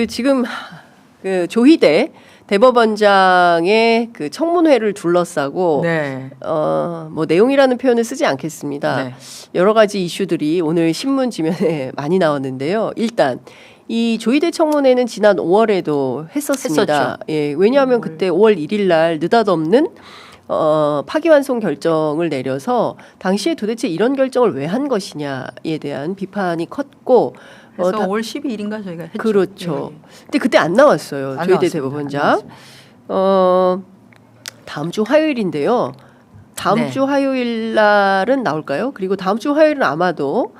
지금 조희대 대법원장의 그 청문회를 둘러싸고 네. 뭐 내용이라는 표현을 쓰지 않겠습니다. 네. 여러 가지 이슈들이 오늘 신문 지면에 많이 나왔는데요. 일단 이 조희대 청문회는 지난 5월에도 했었습니다. 예, 왜냐하면 그때 5월 1일 날 느닷없는 파기환송 결정을 내려서 당시에 도대체 이런 결정을 왜 한 것이냐에 대한 비판이 컸고 그래서 5월 12일인가 저희가 했죠. 그렇죠. 예. 근데 그때 안 나왔어요. 안 조희대 나왔습니다. 대법원장. 다음 주 화요일인데요. 다음 네. 주 화요일 날은 나올까요? 그리고 다음 주 화요일은 아마도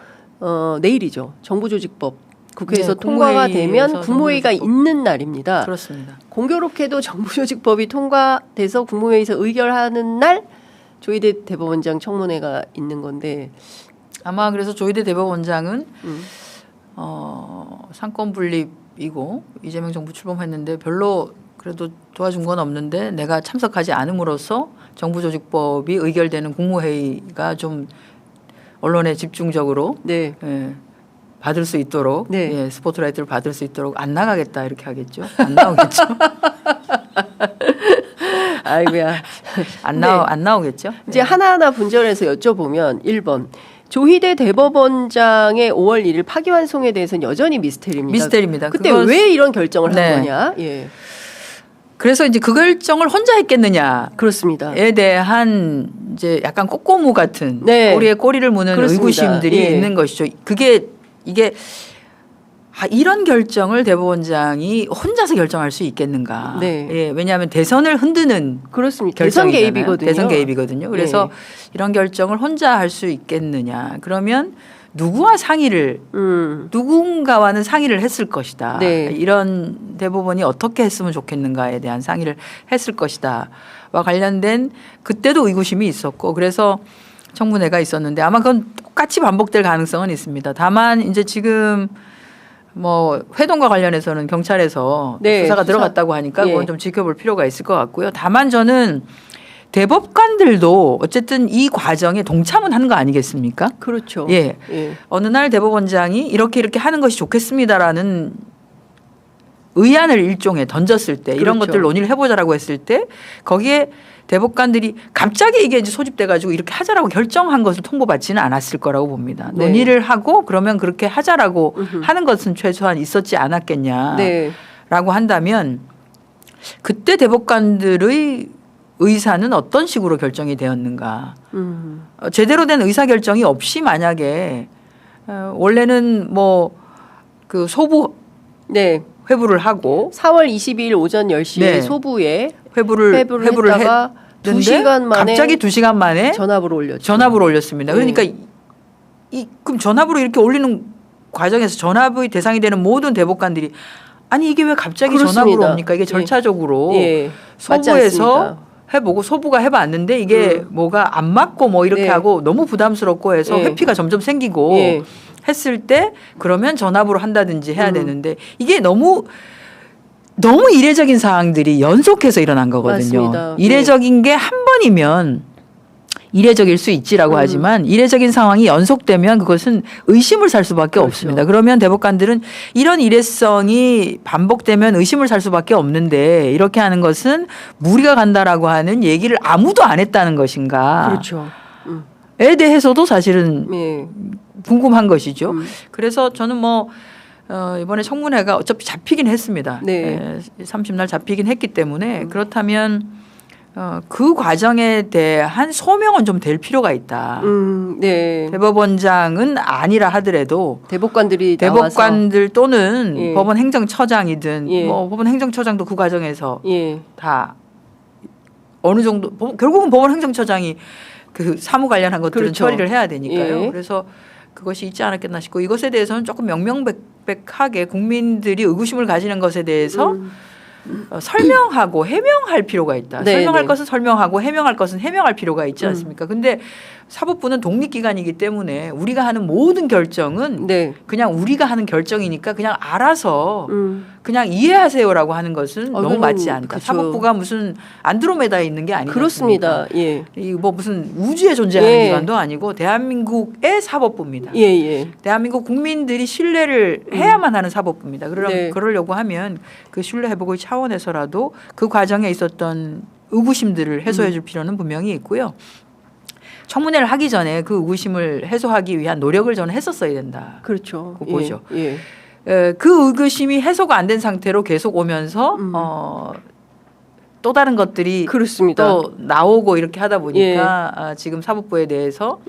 내일이죠. 정부조직법 국회에서 네, 통과가 되면 국무회의에서 국무회의가 정부조직법. 있는 날입니다. 그렇습니다. 공교롭게도 정부조직법이 통과돼서 국무회의에서 의결하는 날 조희대 대법원장 청문회가 있는 건데 아마 그래서 조희대 대법원장은 상권 분립이고 이재명 정부 출범했는데 별로 그래도 도와준 건 없는데 내가 참석하지 않음으로써 정부조직법이 의결되는 국무회의가 좀 언론에 집중적으로 네. 예, 받을 수 있도록 네. 예, 스포트라이트를 받을 수 있도록 안 나가겠다 이렇게 하겠죠. 안 나오겠죠. 아이고야. 안 네. 나오겠죠. 이제 예. 하나하나 분절해서 여쭤보면 1번 조희대 대법원장의 5월 1일 파기환송에 대해서는 여전히 미스테리입니다. 미스테리입니다. 그때 그건- 왜 이런 결정을 네. 한 거냐? 예. 그래서 이제 그 결정을 혼자 했겠느냐에 그렇습니다. 대한 이제 약간 꼬꼬무 같은 네. 꼬리에 꼬리를 무는 그렇습니다. 의구심들이 예. 있는 것이죠. 이게 이런 결정을 대법원장이 혼자서 결정할 수 있겠는가? 네. 예, 왜냐하면 대선을 흔드는 그렇습니다. 대선 결정이잖아요. 개입이거든요. 대선 개입이거든요. 그래서 이런 결정을 혼자 할 수 있겠느냐? 그러면 누구와 상의를 누군가와는 상의를 했을 것이다. 네. 이런 대법원이 어떻게 했으면 좋겠는가에 대한 상의를 했을 것이다와 관련된 그때도 의구심이 있었고 그래서 청문회가 있었는데 아마 그건 똑같이 반복될 가능성은 있습니다. 다만 이제 지금 뭐 회동과 관련해서는 경찰에서 네, 수사가 수사. 들어갔다고 하니까 예. 그건 좀 지켜볼 필요가 있을 것 같고요. 다만 저는 대법관들도 어쨌든 이 과정에 동참은 하는 거 아니겠습니까? 그렇죠. 예. 예. 어느 날 대법원장이 이렇게 하는 것이 좋겠습니다라는 의안을 일종에 던졌을 때 이런 그렇죠. 것들 논의를 해보자라고 했을 때 거기에 대법관들이 갑자기 이게 이제 소집돼 가지고 이렇게 하자라고 결정한 것을 통보받지는 않았을 거라고 봅니다. 네. 논의를 하고 그러면 그렇게 하자라고 음흠. 하는 것은 최소한 있었지 않았겠냐라고 네. 한다면 그때 대법관들의 의사는 어떤 식으로 결정이 되었는가. 제대로 된 의사 결정이 없이 만약에 원래는 뭐 그 소부 네. 회부를 하고 4월 22일 오전 10시에 네. 소부에 회부를 했다가 2시간 만에 갑자기 2시간 만에 전압으로 올렸죠. 전압으로 올렸습니다. 네. 그러니까 그럼 전압으로 이렇게 올리는 과정에서 전압의 대상이 되는 모든 대법관들이 아니 이게 왜 갑자기 그렇습니다. 전압으로 옵니까? 이게 절차적으로 예. 맞지 소부에서 않습니까? 해보고 소부가 해봤는데 이게 뭐가 안 맞고 뭐 이렇게 네. 하고 너무 부담스럽고 해서 예. 회피가 점점 생기고 예. 했을 때 그러면 전압으로 한다든지 해야 되는데 이게 너무 이례적인 사항들이 연속해서 일어난 거거든요. 맞습니다. 이례적인 게 한 번이면 이례적일 수 있지라고 하지만 이례적인 상황이 연속되면 그것은 의심을 살 수밖에 그렇죠. 없습니다. 그러면 대법관들은 이런 이례성이 반복되면 의심을 살 수밖에 없는데 이렇게 하는 것은 무리가 간다라고 하는 얘기를 아무도 안 했다는 것인가. 그렇죠. 에 대해서도 사실은 예. 궁금한 것이죠. 그래서 저는 뭐 이번에 청문회가 어차피 잡히긴 했습니다. 네. 30날 잡히긴 했기 때문에 그렇다면 그 과정에 대한 소명은 좀 될 필요가 있다. 네. 대법원장은 아니라 하더라도 대법관들이 나와서 대법관들 또는 예. 법원 행정처장이든 예. 뭐 법원 행정처장도 그 과정에서 예. 다 어느 정도 결국은 법원 행정처장이 그 사무 관련한 것들은 그렇죠. 처리를 해야 되니까요. 예. 그래서 그것이 있지 않았겠나 싶고 이것에 대해서는 조금 명명백백하게 국민들이 의구심을 가지는 것에 대해서 설명하고 해명할 필요가 있다. 네, 설명할 네. 것은 설명하고 해명할 것은 해명할 필요가 있지 않습니까? 근데 사법부는 독립기관이기 때문에 우리가 하는 모든 결정은 네. 그냥 우리가 하는 결정이니까 그냥 알아서 그냥 이해하세요라고 하는 것은 너무 맞지 않다. 그쵸. 사법부가 무슨 안드로메다에 있는 게 아니지 그렇습니다. 않습니까? 예. 이 뭐 무슨 우주에 존재하는 예. 기관도 아니고 대한민국의 사법부입니다. 예, 예. 대한민국 국민들이 신뢰를 해야만 하는 사법부입니다. 네. 그러려고 하면 그 신뢰 회복의 차원에서라도 그 과정에 있었던 의구심들을 해소해 줄 필요는 분명히 있고요. 청문회를 하기 전에 그 의구심을 해소하기 위한 노력을 저는 했었어야 된다. 그렇죠. 보죠. 예. 그 의구심이 해소가 안 된 상태로 계속 오면서 또 다른 것들이 그렇습니다. 또 나오고 이렇게 하다 보니까 지금 사법부에 대해서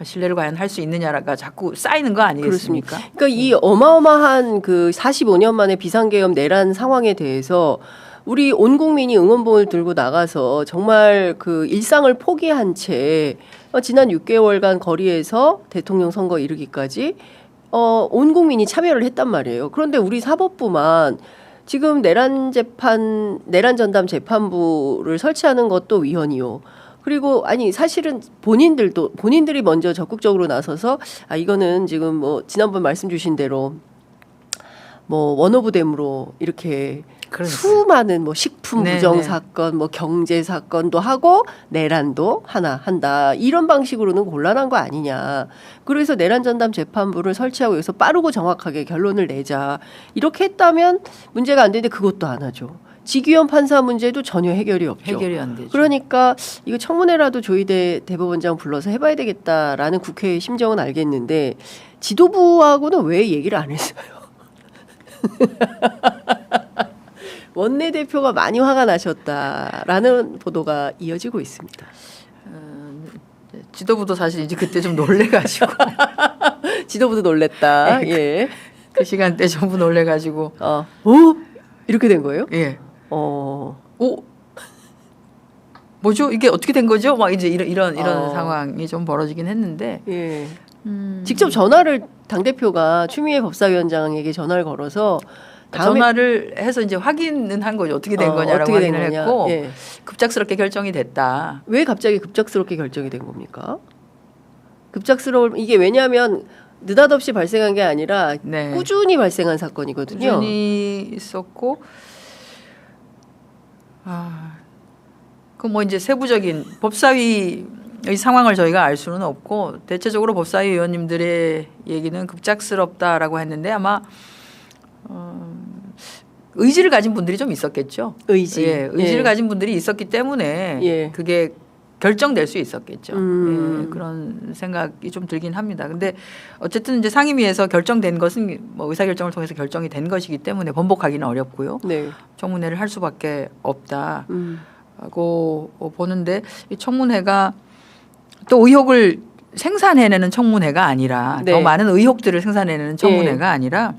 신뢰를 과연 할 수 있느냐가 자꾸 쌓이는 거 아니겠습니까? 그러니까 이 어마어마한 그 45년 만에 비상계엄 내란 상황에 대해서 우리 온 국민이 응원봉을 들고 나가서 정말 그 일상을 포기한 채 지난 6개월간 거리에서 대통령 선거 이르기까지 온 국민이 참여를 했단 말이에요. 그런데 우리 사법부만 지금 내란 전담 재판부를 설치하는 것도 위헌이요. 그리고 아니 사실은 본인들이 먼저 적극적으로 나서서 이거는 지금 뭐 지난번 말씀 주신 대로 뭐 원오브댐으로 이렇게 수많은 뭐 식품 부정 사건, 뭐 경제 사건도 하고 내란도 하나 한다. 이런 방식으로는 곤란한 거 아니냐. 그래서 내란 전담 재판부를 설치하고 여기서 빠르고 정확하게 결론을 내자. 이렇게 했다면 문제가 안 되는데 그것도 안 하죠. 직위원 판사 문제도 전혀 해결이 없죠. 해결이 안 되죠. 그러니까 이거 청문회라도 조희대 대법원장 불러서 해봐야 되겠다라는 국회의 심정은 알겠는데 지도부하고는 왜 얘기를 안 했어요? 원내대표가 많이 화가 나셨다라는 보도가 이어지고 있습니다. 지도부도 사실 이제 그때 좀 놀래가지고 지도부도 놀랬다. 예. 그 시간대 전부 놀래가지고 이렇게 된 거예요? 예. 뭐죠? 이게 어떻게 된 거죠? 막 이제 이런 상황이 좀 벌어지긴 했는데. 예. 직접 전화를 당 대표가 추미애 법사위원장에게 전화를 걸어서 전화를 해서 이제 확인은 한 거죠. 어떻게 된 거냐라고 어떻게 확인을 했고 예. 급작스럽게 결정이 됐다. 왜 갑자기 급작스럽게 결정이 된 겁니까? 이게 왜냐하면 느닷없이 발생한 게 아니라 꾸준히 발생한 사건이거든요. 꾸준히 있었고 그 뭐 이제 세부적인 법사위의 상황을 저희가 알 수는 없고 대체적으로 법사위 의원님들의 얘기는 급작스럽다라고 했는데 아마 의지를 가진 분들이 좀 있었겠죠. 의지를 가진 분들이 있었기 때문에 그게 결정될 수 있었겠죠. 그런 생각이 좀 들긴 합니다. 근데 어쨌든 이제 상임위에서 결정된 것은 뭐 의사결정을 통해서 결정이 된 것이기 때문에 번복하기는 어렵고요. 청문회를 할 수밖에 없다고 보는데 이 청문회가 또 의혹을 생산해내는 청문회가 아니라 더 많은 의혹들을 생산해내는 청문회가 아니라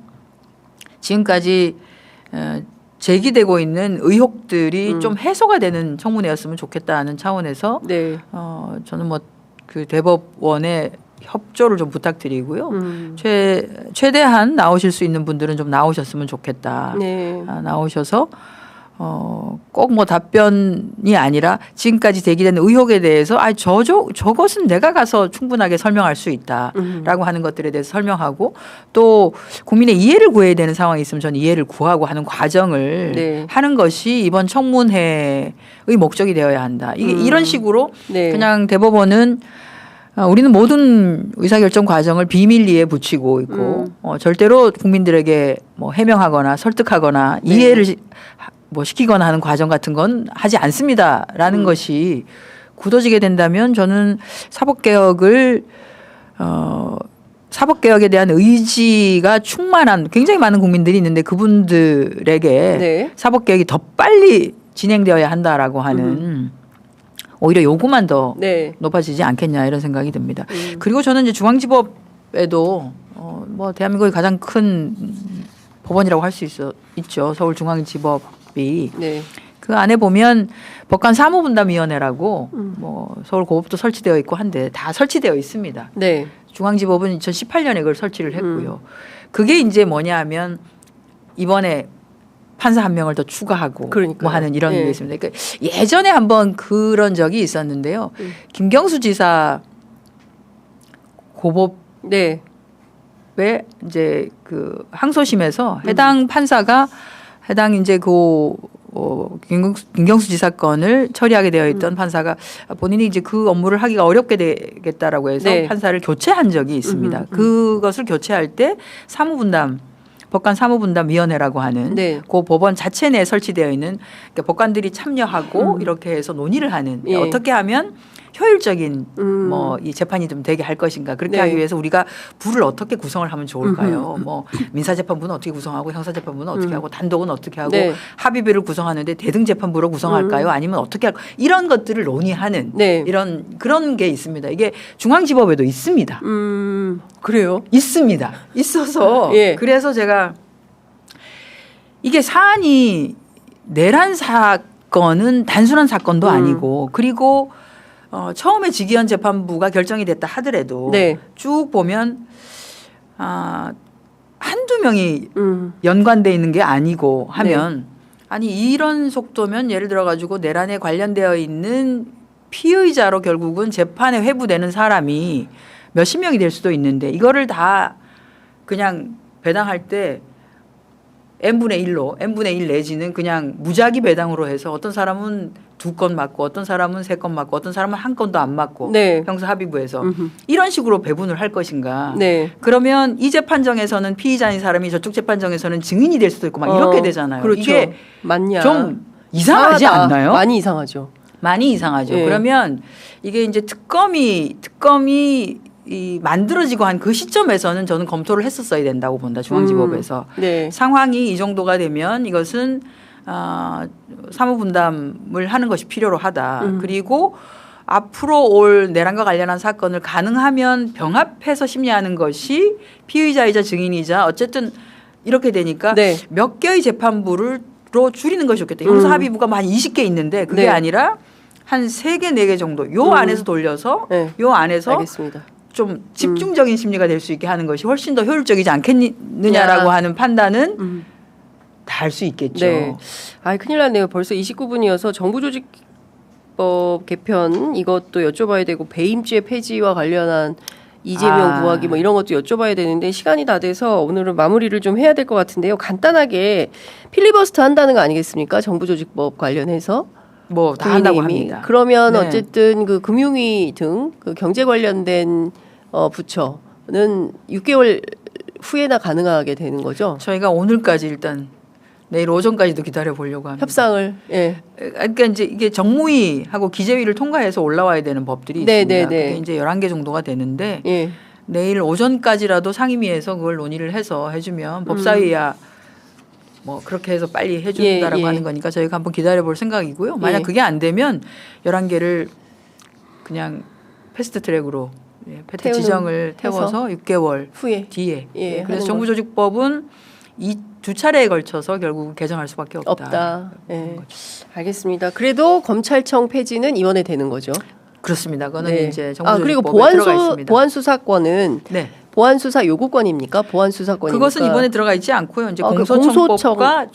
지금까지 제기되고 있는 의혹들이 좀 해소가 되는 청문회였으면 좋겠다는 차원에서 저는 뭐 그 대법원의 협조를 좀 부탁드리고요. 최대한 나오실 수 있는 분들은 좀 나오셨으면 좋겠다. 나오셔서 꼭 뭐 답변이 아니라 지금까지 제기된 의혹에 대해서 저것은 내가 가서 충분하게 설명할 수 있다라고 하는 것들에 대해서 설명하고 또 국민의 이해를 구해야 되는 상황이 있으면 저는 이해를 구하고 하는 과정을 하는 것이 이번 청문회의 목적이 되어야 한다. 이게 이런 식으로 그냥 대법원은 우리는 모든 의사결정 과정을 비밀리에 붙이고 있고 절대로 국민들에게 뭐 해명하거나 설득하거나 이해를 뭐 시키거나 하는 과정 같은 건 하지 않습니다라는 것이 굳어지게 된다면 저는 사법개혁에 대한 의지가 충만한 굉장히 많은 국민들이 있는데 그분들에게 사법개혁이 더 빨리 진행되어야 한다라고 하는 오히려 요구만 더 높아지지 않겠냐 이런 생각이 듭니다. 그리고 저는 이제 중앙지법에도 뭐 대한민국의 가장 큰 법원이라고 할 수 있죠. 서울중앙지법이 그 안에 보면 법관 사무분담위원회라고 뭐 서울고법도 설치되어 있고 한데 다 설치되어 있습니다. 중앙지법은 2018년에 그걸 설치를 했고요. 그게 이제 뭐냐 하면 이번에 판사 한 명을 더 추가하고 뭐 하는 이런 게 있습니다. 그러니까 예전에 한번 그런 적이 있었는데요. 김경수 지사 고법의 네. 이제 그 항소심에서 해당 판사가 해당 이제 그 김경수 지사 건을 처리하게 되어 있던 판사가 본인이 이제 그 업무를 하기가 어렵게 되겠다라고 해서 네. 판사를 교체한 적이 있습니다. 그것을 교체할 때 사무분담 법관 사무분담위원회라고 하는 네. 그 법원 자체 내에 설치되어 있는 그러니까 법관들이 참여하고 이렇게 해서 논의를 하는 예. 어떻게 하면 효율적인 뭐 이 재판이 좀 되게 할 것인가 그렇게 네. 하기 위해서 우리가 부를 어떻게 구성을 하면 좋을까요? 뭐 민사재판부는 어떻게 구성하고 형사재판부는 어떻게 하고 단독은 어떻게 하고 네. 합의부를 구성하는데 대등재판부로 구성할까요? 아니면 어떻게 할까? 이런 것들을 논의하는 네. 이런 그런 게 있습니다. 이게 중앙지법에도 있습니다. 그래요? 있습니다. 있어서 예. 그래서 제가 이게 사안이 내란 사건은 단순한 사건도 아니고 그리고 처음에 직위원 재판부가 결정이 됐다 하더라도 네. 쭉 보면 한두 명이 음. 연관돼 있는 게 아니고 하면 아니 이런 속도면 예를 들어 가지고 내란에 관련되어 있는 피의자로 결국은 재판에 회부되는 사람이 몇십 명이 될 수도 있는데 이거를 다 그냥 배당할 때 n분의 1로 n분의 1 내지는 그냥 무작위 배당으로 해서 어떤 사람은 2건 맞고 어떤 사람은 3건 맞고 어떤 사람은 1건도 안 맞고 네. 형사 합의부에서 이런 식으로 배분을 할 것인가. 네. 그러면 이 재판정에서는 피의자인 사람이 저쪽 재판정에서는 증인이 될 수도 있고 막 이렇게 되잖아요. 그렇죠. 이게 맞냐? 좀 이상하지 이상하다. 않나요? 많이 이상하죠. 많이 이상하죠. 예. 그러면 이게 이제 특검이 이 만들어지고 한 그 시점에서는 저는 검토를 했었어야 된다고 본다. 중앙지법에서. 네. 상황이 이 정도가 되면 이것은 사무분담을 하는 것이 필요로 하다. 그리고 앞으로 올 내란과 관련한 사건을 가능하면 병합해서 심리하는 것이 피의자이자 증인이자 어쨌든 이렇게 되니까 네. 몇 개의 재판부로 줄이는 것이 좋겠다. 형사합의부가 한 20개 있는데 그게 네. 아니라 한 3개, 4개 정도 요 안에서 돌려서 네. 요 안에서 알겠습니다. 좀 집중적인 심리가 될 수 있게 하는 것이 훨씬 더 효율적이지 않겠느냐라고 하는 판단은 다 할 수 있겠죠. 네. 아, 큰일 났네요. 벌써 29분이어서 정부조직법 개편 이것도 여쭤봐야 되고 배임죄 폐지와 관련한 이재명 구하기 뭐 이런 것도 여쭤봐야 되는데 시간이 다 돼서 오늘은 마무리를 좀 해야 될 것 같은데요. 간단하게 필리버스터 한다는 거 아니겠습니까? 정부조직법 관련해서. 뭐 다 한다고 국민의힘이. 합니다. 그러면 네. 어쨌든 그 금융위 등 그 경제 관련된 부처는 6개월 후에나 가능하게 되는 거죠. 저희가 오늘까지 일단 내일 오전까지도 기다려 보려고 합니다. 협상을. 예. 그러니까 이제 이게 정무위하고 기재위를 통과해서 올라와야 되는 법들이 네, 있습니다. 네, 네. 그게 이제 11개 정도가 되는데 예. 내일 오전까지라도 상임위에서 그걸 논의를 해서 해주면 법사위야 뭐 그렇게 해서 빨리 해준다라고 예, 예. 하는 거니까 저희가 한번 기다려 볼 생각이고요. 만약 예. 그게 안 되면 11개를 그냥 패스트 트랙으로 패트 지정을 태워서 6개월 후에. 뒤에. 예, 그래서 하는 정부조직법은 이 두 차례에 걸쳐서 결국 개정할 수밖에 없다. 예. 알겠습니다. 그래도 검찰청 폐지는 이번에 되는 거죠. 그렇습니다. 그거는 네. 이제 그리고 정부조직법에 들어가 있습니다. 보안 수사권은 네. 보안 수사 요구권입니까? 보안 수사권입니까? 그것은 이번에 들어가 있지 않고요. 이제 그 공소청법과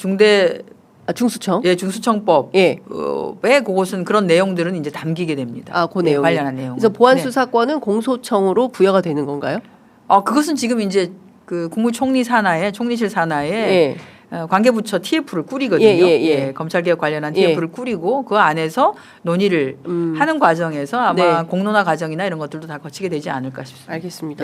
중수청. 중수청법. 예. 왜 그것은 그런 내용들은 이제 담기게 됩니다. 그 내용. 관련한 내용. 그래서 보안 수사권은 공소청으로 부여가 되는 건가요? 그것은 지금 이제 그 국무총리 산하에 총리실 산하에 예. 관계부처 TF를 꾸리거든요. 예. 검찰개혁 관련한 TF를 꾸리고 그 안에서 논의를 하는 과정에서 아마 네. 공론화 과정이나 이런 것들도 다 거치게 되지 않을까 싶습니다. 알겠습니다.